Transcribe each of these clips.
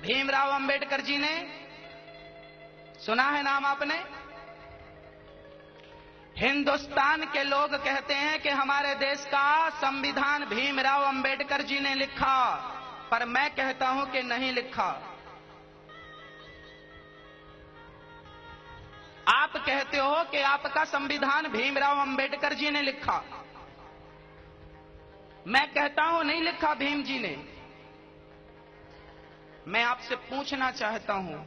भीमराव अंबेडकर जी ने, सुना है नाम आपने? हिंदुस्तान के लोग कहते हैं कि हमारे देश का संविधान भीमराव अंबेडकर जी ने लिखा, पर मैं कहता हूं कि नहीं लिखा। आप कहते हो कि आपका संविधान भीमराव अंबेडकर जी ने लिखा, मैं कहता हूं नहीं लिखा भीम जी ने। मैं आपसे पूछना चाहता हूं,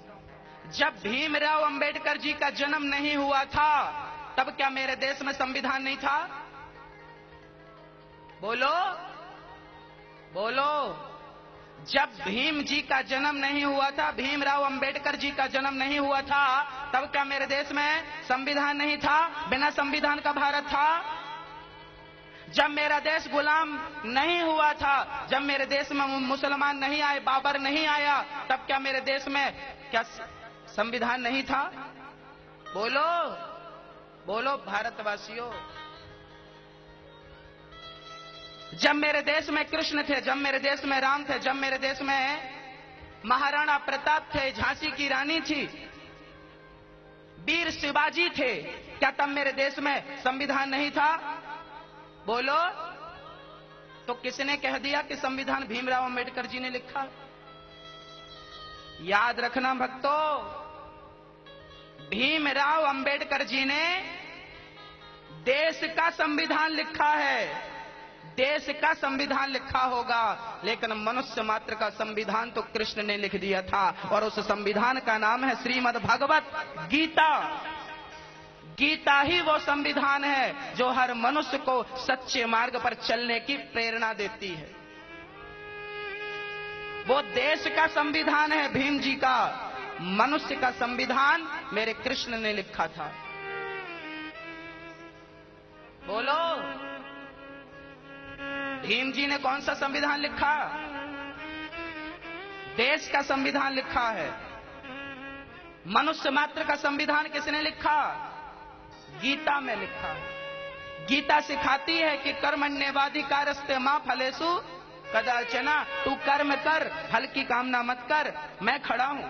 जब भीमराव अंबेडकर जी का जन्म नहीं हुआ था तब क्या मेरे देश में संविधान नहीं था? बोलो बोलो। जब भीम जी का जन्म नहीं हुआ था, भीमराव अंबेडकर जी का जन्म नहीं हुआ था, तब क्या मेरे देश में संविधान नहीं था? बिना संविधान का भारत था? जब मेरा देश गुलाम नहीं हुआ था, जब मेरे देश में मुसलमान नहीं आए, बाबर नहीं आया, तब क्या मेरे देश में क्या संविधान नहीं था? बोलो बोलो भारतवासियों। जब मेरे देश में कृष्ण थे, जब मेरे देश में राम थे, जब मेरे देश में महाराणा प्रताप थे, झांसी की रानी थी, वीर शिवाजी थे, क्या तब मेरे देश में संविधान नहीं था? बोलो। तो किसने कह दिया कि संविधान भीमराव अंबेडकर जी ने लिखा? याद रखना भक्तों, भीमराव अंबेडकर जी ने देश का संविधान लिखा है, देश का संविधान लिखा होगा, लेकिन मनुष्य मात्र का संविधान तो कृष्ण ने लिख दिया था, और उस संविधान का नाम है श्रीमद् भगवत गीता। गीता ही वो संविधान है जो हर मनुष्य को सच्चे मार्ग पर चलने की प्रेरणा देती है। वो देश का संविधान है भीम जी का, मनुष्य का संविधान मेरे कृष्ण ने लिखा था। बोलो, भीम जी ने कौन सा संविधान लिखा? देश का संविधान लिखा है। मनुष्य मात्र का संविधान किसने लिखा? गीता में लिखा है। गीता सिखाती है कि कर्मण्येवाधिकारस्ते मा फलेषु कदाचन, तू कर्म कर, फल की कामना मत कर, मैं खड़ा हूं।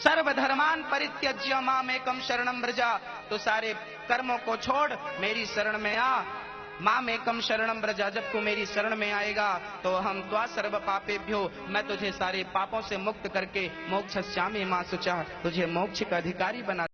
सर्वधर्मान परित्यज्य मामेकम शरणम व्रजा, तो सारे कर्मों को छोड़ मेरी शरण में आ। मामेकम शरणम व्रजा, जब तू मेरी शरण में आएगा तो हम त्वा सर्व पापेभ्यो, मैं तुझे सारे पापों से मुक्त करके मोक्षयिष्यामि मा शुचः, तुझे मोक्ष का अधिकारी बना